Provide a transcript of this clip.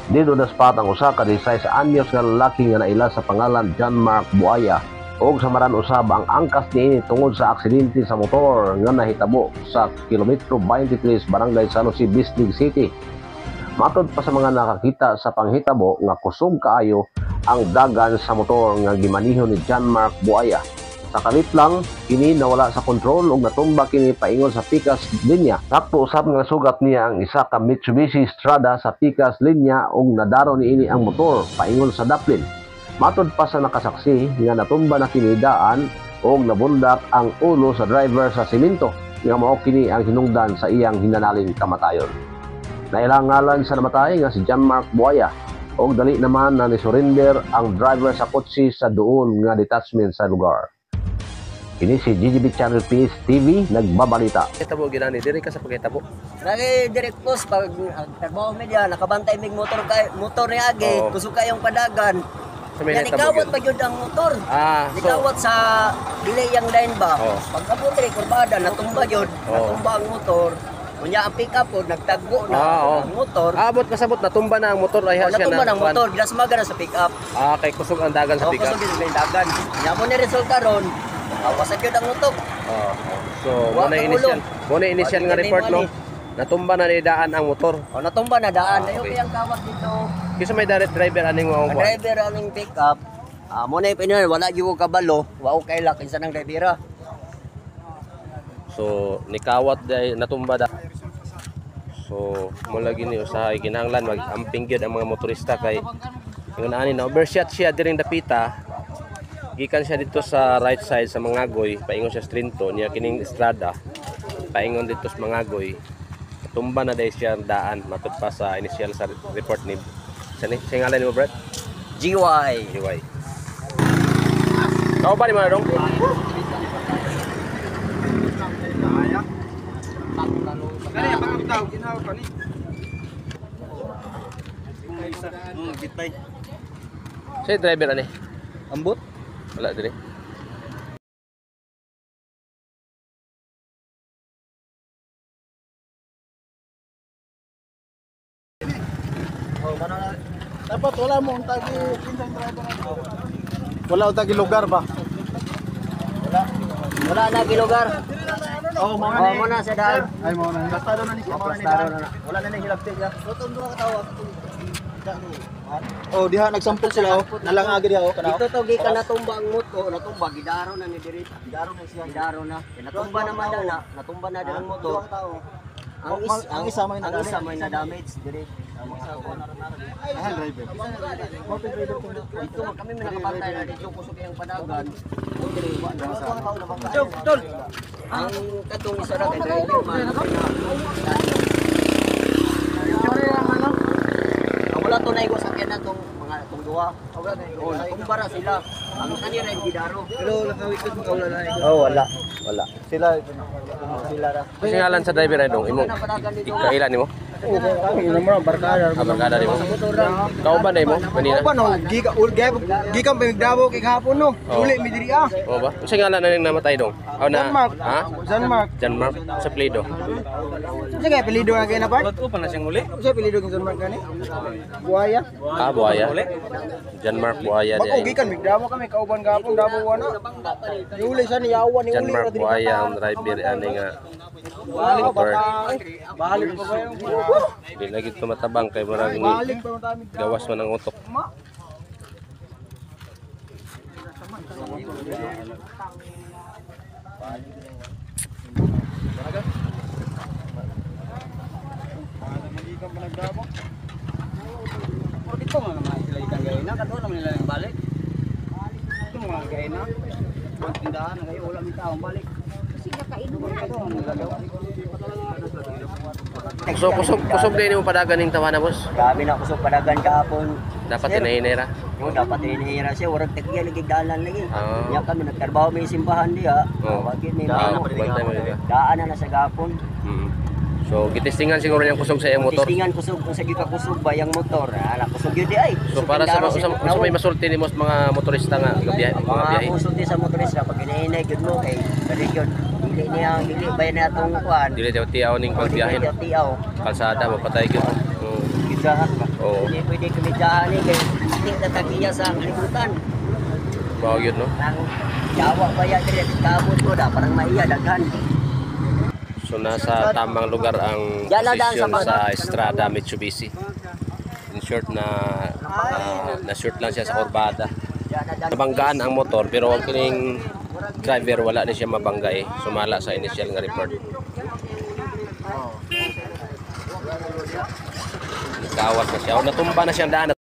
Dito naspat ang usa ka 16 anyos nga lalaki nga naila sa pangalan John Mark Buaya og samaran usab ang angkas niini tungod sa aksidente sa motor nga nahitabo sa kilometro 23 Barangay San Jose, Bislig City. Matod pa sa mga nakakita sa panghitabo nga kusog kaayo ang dagan sa motor nga gimanihon ni John Mark Buaya. Sa kalit lang, kini nawala sa kontrol ug natumba kini paingon sa pikas linya. Sakto usab nga sugat niya ang isa ka Mitsubishi Strada sa pikas linya ug nadaro niini ang motor paingon sa daplin. Matod pa sa nakasaksi nga natumba na kini daan ug nabundak ang ulo sa driver sa semento nga mao kini ang hinungdan sa iyang hinanaling kamatayon. Nailangalan sa namatay nga si John Mark Buaya ug dali naman na ni-surrender ang driver sa kotse sa doon nga detachment sa lugar. Ini si GGB Channel Peace TV nagbabalita. Hitabo ginani diri ka sa paghitabo. Nagi direct post pag trabaho media nakabantay mig motor ni agi kusog kayong padagan. Yan ikawat pa gyud ang motor. Ikawat sa dili yang line ba. Pag abot diri kurbada natumba gyud, natumba ang motor. Unya ang pick up pod nagtagbo na ang motor. Abot kasabot natumba na ang motor ay siya na. Natumba na ang motor, ginasmaga na sa pick up. Kay kusog ang dagan sa pick up. Kusog din ang dagan. Nya mo ni resulta ron. Awas gyud ang motor. So, muna initial nga report no. Natumba na ni daan ang motor. Natumba na daan. Ayo kay ang kawat dito. Kisa may direct driver aning mo. Driver aning pick up. Mo na ipinan wala gyud kabalo, wa kay lak kinsa nang drivera. So, nikawat day natumba da. So, mula gini usahay kinahanglan mag-amping gyud ang mga motorista kay ingon ani na overshot siya diring dapita. Gikan siya dito sa right side sa Mangagoy, paingon siya Strinto niya kining Estrada. Paingon dito sa Mangagoy. Tumba na dahil siya daan matod pa sa initial sa report ni singalan mo Brad? GY. Kau ba ni mga dong? Saya driver ani. Ambot? Wala diri. Dapat wala mo ang tagi pinsang driver. Wala ang tagi lugar ba? Wala na gilugar. Mo na sa daan. Ay mo na. Plastado na ni Wala na hilabti ya. Totoo ka tawa. Diha nagsampok sila nalangagi diha kana. Dito to gikan natumba ang motor, natumba gidaro na ni diri. Gidaro na. Natumba naman na, natumba na din ang motor. Ang isa may na damage diri. Driver. Dito kami nakabantay na dito kusog yung padagan. Tol. Ang katong isa ra kay driver man. Wala to na igos sakyan na tong mga tong duha. Kumpara sila. Ang kanira yung gidaro. Pero nakawikot mo wala na. Wala. Sila ra. Singalan sa driver ay dong imo. Ikailan nimo? Ino mo barkada. Barkada nimo. Kau ba na imo kanina? Ba no gikan pamigdabo kay kahapon no. Uli mi diri ah. O ba? Singalan na ning namatay dong. Aw na. John Mark. Sa Plido. Sige apelyido nga kay na part. Upo pa na siyang uli. Sa apelyido kay John Mark gani. Buaya. Buaya. John Mark Buaya di. Ako gikan migdabo kami kauban kahapon dabo wala. Uli sa ni yawan ni John uli Mark Buaya ang driver ani nga. Balik pa ba yung Di lagi tumatabang kay marang ni gawas man ang utok. Dito mga sila ikan gay na kadto naman nila yung balik. Ito mga gay na. Ang tindahan na kayo wala mi taong balik. So kusog din mo padagan ning tawana boss. Grabe na kusog padagan kahapon. Dapat inahinera. Dapat inihira siya, warag tekya lagi dalan lagi. Ah. Nya kami nagtrabaho may simbahan diha. Wagid may bantay mo dito. daan na sa gapon. So gitistingan siguro yung kusog sa iyang motor. Tistingan kusog kung sa ka kusog ba yung motor. Ala kusog yun di ay. So para sa may masulti ni most mga motorista nga biyahe, mga biyahe. Kusog di sa motorista pag inainay gyud mo kay dali gyud dili bayan na atong kuan. Dili daw tiyaw ning pagbiyahe. Dili tiyaw. Kalsada mapatay gyud. Gidahan ba? Oo. Hindi pwede kumidyahan eh, kaya hindi natagiya sa kalibutan. Mao yun, no? Nang yawa pa yan, kabot mo na, parang maiya, daghan. So nasa tamang lugar ang Yan na daan posisyon sa sa Estrada Mitsubishi. In short na short lang siya sa kurbada. Nabanggaan ang motor pero ang kining driver wala na siya mabanggay. Sumala sa initial nga report. Nagkawas na siya o natumba na siyang daan.